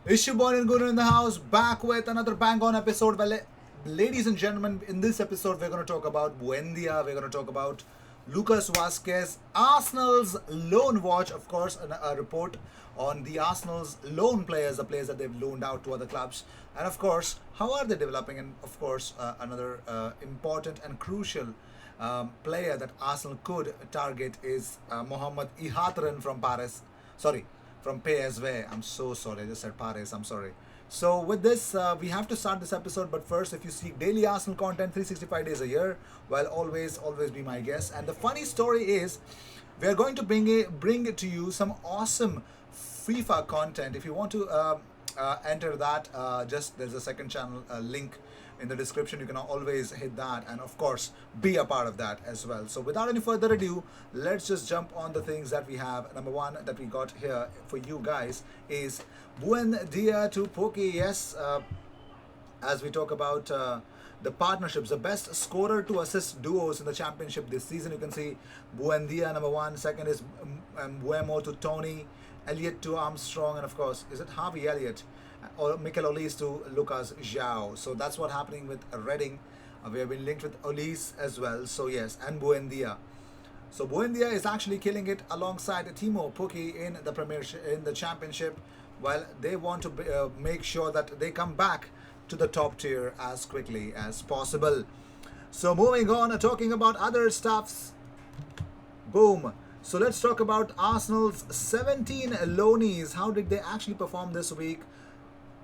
Ishuborn and Guru in the house, back with another bang on episode. Well, ladies and gentlemen, in this episode, we're going to talk about Buendia, we're going to talk about Lucas Vasquez, Arsenal's loan watch, of course, a report on the Arsenal's loan players, the players that they've loaned out to other clubs, and of course, how are they developing, and of course, another important and crucial player that Arsenal could target is Mohamed Ihatran from Paris. Sorry, from PSV. I'm so sorry. I just said Paris. I'm sorry. So with this, we have to start this episode. But first, if you seek daily Arsenal content, 365 days a year, well, always be my guest. And the funny story is, we are going to bring it to you some awesome FIFA content. If you want to enter that, just there's a second channel link in the description. You can always hit that, and of course be a part of that as well. So without any further ado, let's just jump on the things that we have. Number one that we got here for you guys is Buen Dia to Poke. Yes, as we talk about the partnerships, the best scorer to assist duos in the championship this season. You can see Buendia number one, second is Buemo to Tony, Elliott to Armstrong, and of course, is it Harvey Elliott or Mikel Olise to Lucas João? So that's what happening with Reading. We have been linked with Olise as well. So yes, and Buendia. So Buendia is actually killing it alongside Timo Pukki in the Premiership, in the Championship. While they want to make sure that they come back to the top tier as quickly as possible. So moving on, talking about other stuffs. Boom. So let's talk about Arsenal's 17 loanees. How did they actually perform this week?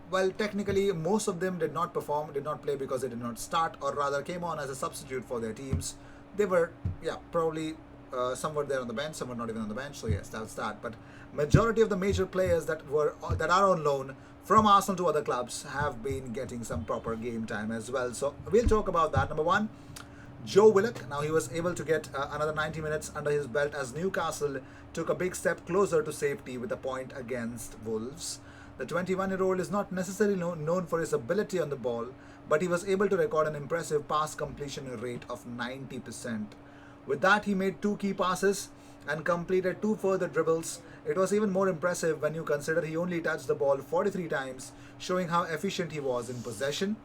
Well, technically, most of them did not perform, did not play because they did not start, or rather came on as a substitute for their teams. They were, yeah, probably some were there on the bench, some were not even on the bench. So yes, that's that. But majority of the major players that are on loan from Arsenal to other clubs have been getting some proper game time as well. So we'll talk about that. Number one, Joe Willock. Now he was able to get another 90 minutes under his belt as Newcastle took a big step closer to safety with a point against Wolves. The 21-year-old is not necessarily known for his ability on the ball, but he was able to record an impressive pass completion rate of 90%. With that, he made two key passes and completed two further dribbles. It was even more impressive when you consider he only touched the ball 43 times, showing how efficient he was in possession.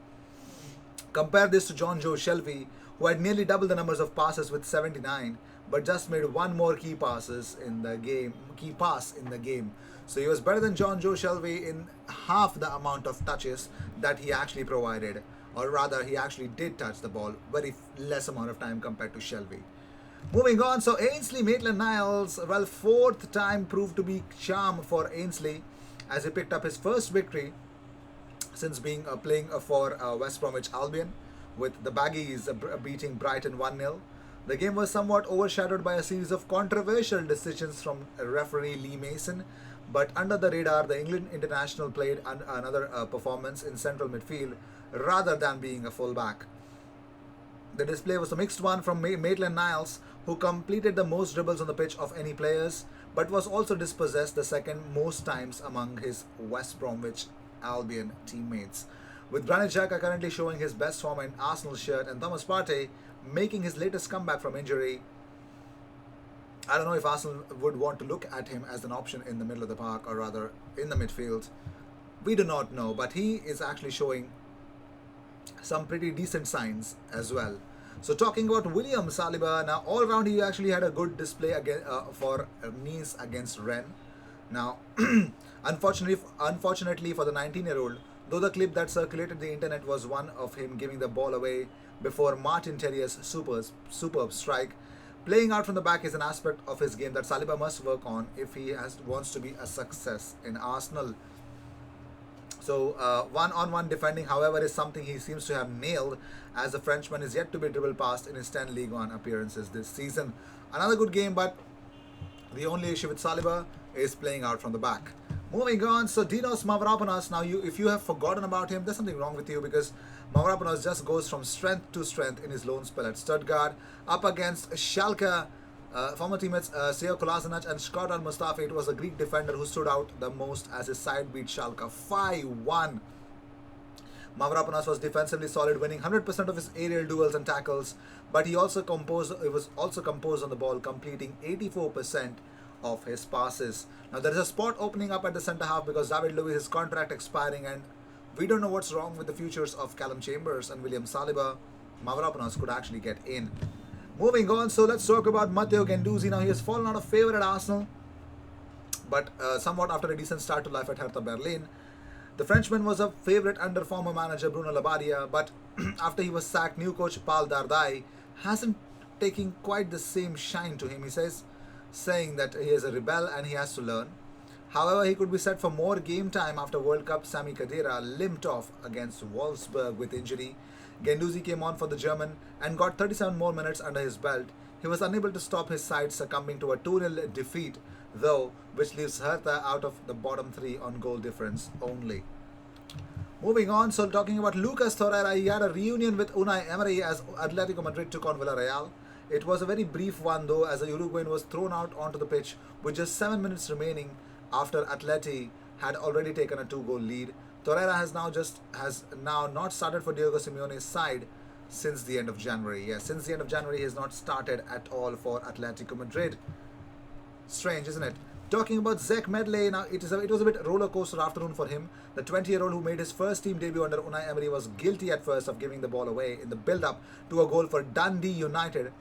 Compare this to John Joe Shelby, who had nearly double the numbers of passes with 79, but just made one more key pass in the game. So he was better than John Joe Shelby in half the amount of touches that he actually provided, or rather, he actually did touch the ball very less amount of time compared to Shelby. Moving on, so Ainsley MaitlandNiles, well, fourth time proved to be charm for Ainsley as he picked up his first victory since being playing for West Bromwich Albion, with the Baggies beating Brighton 1-0. The game was somewhat overshadowed by a series of controversial decisions from referee Lee Mason, but under the radar, the England international played another performance in central midfield rather than being a fullback. The display was a mixed one from Maitland-Niles, who completed the most dribbles on the pitch of any players, but was also dispossessed the second most times among his West Bromwich Albion teammates. With Granit Xhaka currently showing his best form in Arsenal shirt and Thomas Partey making his latest comeback from injury, I don't know if Arsenal would want to look at him as an option in the middle of the park, or rather in the midfield. We do not know, but he is actually showing some pretty decent signs as well. So talking about William Saliba, now all round he actually had a good display again for Nice against Rennes. Now, unfortunately for the 19-year-old, though the clip that circulated the internet was one of him giving the ball away before Martin Terrier's superb strike, playing out from the back is an aspect of his game that Saliba must work on if he wants to be a success in Arsenal. So one-on-one defending, however, is something he seems to have nailed, as the Frenchman is yet to be dribbled past in his 10 League One appearances this season. Another good game, but the only issue with Saliba is playing out from the back. Moving on, so Dinos Mavropanos. Now, if you have forgotten about him, there's something wrong with you, because Mavropanos just goes from strength to strength in his loan spell at Stuttgart, up against Schalke. Former teammates Seo Kolasinac and Scott Al-Mustafi. It was a Greek defender who stood out the most as his side beat Schalke 5-1. Mavropanos was defensively solid, winning 100% of his aerial duels and tackles, but he was also composed on the ball, completing 84% of his passes. Now there is a spot opening up at the centre half because David Luiz, his contract expiring, and we don't know what's wrong with the futures of Callum Chambers and William Saliba. Mavropanos could actually get in. Moving on, so let's talk about Matteo Guendouzi. Now he has fallen out of favour at Arsenal, but somewhat after a decent start to life at Hertha Berlin. The Frenchman was a favourite under former manager Bruno Labbadia, but after he was sacked, new coach Paul Dardai hasn't taken quite the same shine to him. He says, saying that he is a rebel and he has to learn. However, he could be set for more game time after World Cup. Sami Khedira limped off against Wolfsburg with injury. Guendouzi came on for the German and got 37 more minutes under his belt. He was unable to stop his side succumbing to a 2-0 defeat, though, which leaves Hertha out of the bottom three on goal difference only. Moving on, so talking about Lucas Torreira, he had a reunion with Unai Emery as Atletico Madrid took on Villarreal. It was a very brief one though, as the Uruguayan was thrown out onto the pitch with just 7 minutes remaining after Atleti had already taken a 2-goal lead. Torreira has now not started for Diego Simeone's side since the end of January. Yes, since the end of January he has not started at all for Atletico Madrid. Strange, isn't it? Talking about Zek Medley, now it was a bit roller coaster afternoon for him. The 20-year-old who made his first team debut under Unai Emery was guilty at first of giving the ball away in the build-up to a goal for Dundee United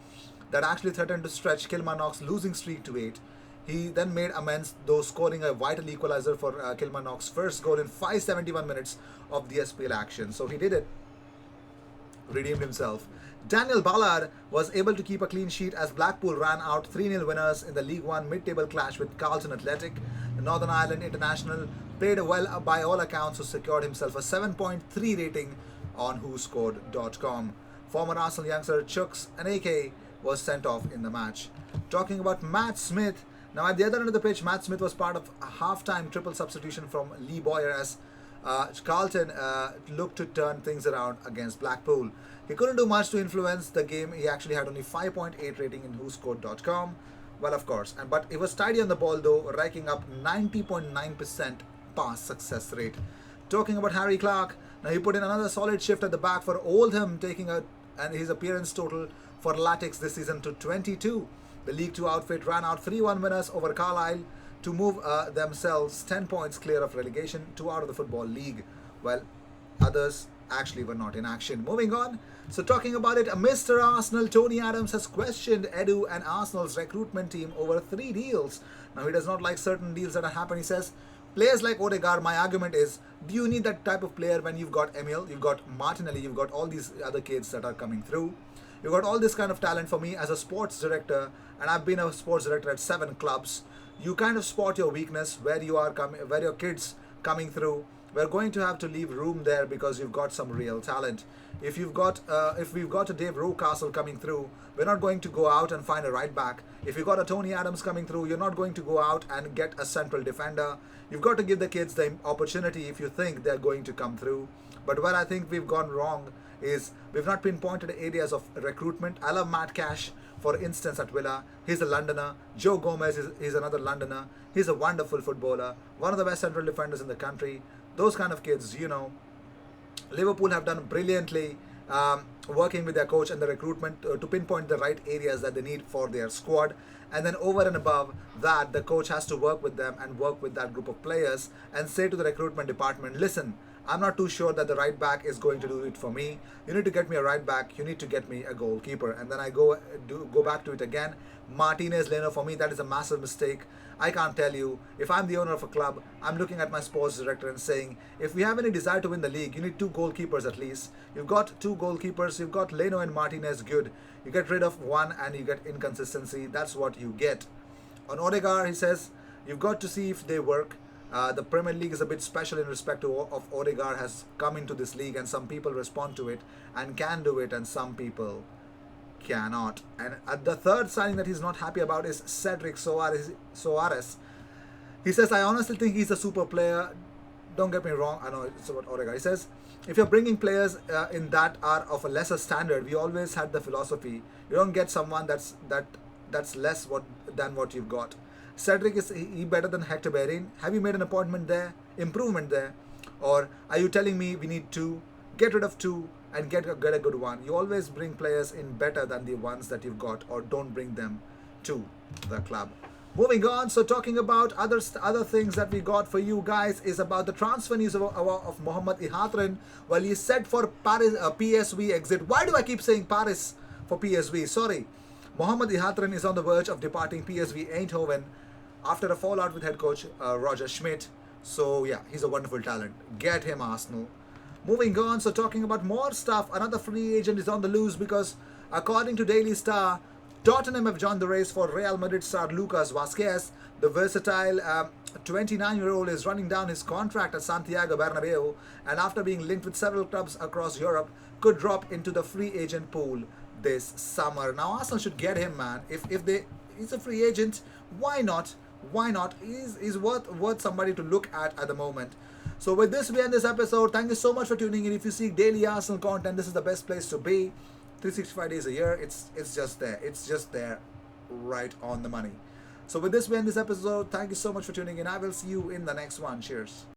that actually threatened to stretch Kilmarnock's losing streak to 8. He then made amends, though scoring a vital equaliser for Kilmarnock's first goal in 571 minutes of the SPL action. So he did it, redeemed himself. Daniel Ballard was able to keep a clean sheet as Blackpool ran out 3-0 winners in the League One mid-table clash with Carlton Athletic. The Northern Ireland international played well by all accounts, who secured himself a 7.3 rating on WhoScored.com. Former Arsenal youngster Chuks Aneke was sent off in the match. Talking about Matt Smith, now at the other end of the pitch, Matt Smith was part of a half-time triple substitution from Lee Boyer as Carlton looked to turn things around against Blackpool. He couldn't do much to influence the game. He actually had only 5.8 rating in WhoScored.com. Well, of course, but he was tidy on the ball though, racking up 90.9% pass success rate. Talking about Harry Clark, now he put in another solid shift at the back for Oldham, taking his appearance total for Latics this season to 22. The League Two outfit ran out 3-1 winners over Carlisle to move themselves 10 points clear of relegation, 2 out of the Football League. Well, others actually were not in action. Moving on, so talking about it, Mr. Arsenal Tony Adams has questioned Edu and Arsenal's recruitment team over 3 deals. Now he does not like certain deals that are happening. He says, players like Odegaard, my argument is, do you need that type of player when you've got Emil, you've got Martinelli, you've got all these other kids that are coming through? You've got all this kind of talent. For me as a sports director, and I've been a sports director at 7 clubs, you kind of spot your weakness, where you are coming, where your kids coming through. We're going to have to leave room there because you've got some real talent. If we've got a Dave Rocastle coming through, we're not going to go out and find a right back. If you've got a Tony Adams coming through, you're not going to go out and get a central defender. You've got to give the kids the opportunity if you think they're going to come through. But where I think we've gone wrong is we've not pinpointed areas of recruitment. I love Matt Cash, for instance, at Villa. He's a Londoner. Joe Gomez is another Londoner. He's a wonderful footballer, one of the best central defenders in the country. Those kind of kids, Liverpool have done brilliantly working with their coach and the recruitment to pinpoint the right areas that they need for their squad. And then over and above that, the coach has to work with them and work with that group of players and say to the recruitment department, listen, I'm not too sure that the right back is going to do it for me. You need to get me a right back. You need to get me a goalkeeper. And then I go back to it again. Martinez Leno, for me, that is a massive mistake. I can't tell you. If I'm the owner of a club, I'm looking at my sports director and saying, if we have any desire to win the league, you need 2 goalkeepers at least. You've got 2 goalkeepers. You've got Leno and Martinez, good. You get rid of one and you get inconsistency. That's what you get. On Odegaard, he says, you've got to see if they work. The Premier League is a bit special in respect of Odegaard has come into this league, and some people respond to it and can do it, and some people cannot. And the third signing that he's not happy about is Cedric Soares. He says, I honestly think he's a super player. Don't get me wrong. I know it's about Odegaard. He says, if you're bringing players in that are of a lesser standard, we always had the philosophy, you don't get someone that's less than what you've got. Cedric, is he better than Hector Bellerin? Have you made an improvement there? Or are you telling me we need 2, get rid of 2 and get a good one? You always bring players in better than the ones that you've got, or don't bring them to the club. Moving on, so talking about other things that we got for you guys is about the transfer news of Mohamed Ihatran. Well, he's set for Paris PSV exit. Why do I keep saying Paris for PSV? Sorry. Mohamed Ihatran is on the verge of departing PSV Eindhoven after a fallout with head coach Roger Schmidt. So yeah, he's a wonderful talent. Get him, Arsenal. Moving on, so talking about more stuff, another free agent is on the loose because according to Daily Star, Tottenham have joined the race for Real Madrid star Lucas Vasquez. The versatile 29-year-old is running down his contract at Santiago Bernabeu, and after being linked with several clubs across Europe, could drop into the free agent pool this summer. Now Arsenal should get him, man. He's a free agent, why not? Why not? He's worth somebody to look at the moment. So with this, we end this episode. Thank you so much for tuning in. If you seek daily Arsenal content, this is the best place to be. 365 days a year, it's just there. It's just there, right on the money. So with this, we end this episode. Thank you so much for tuning in. I will see you in the next one. Cheers.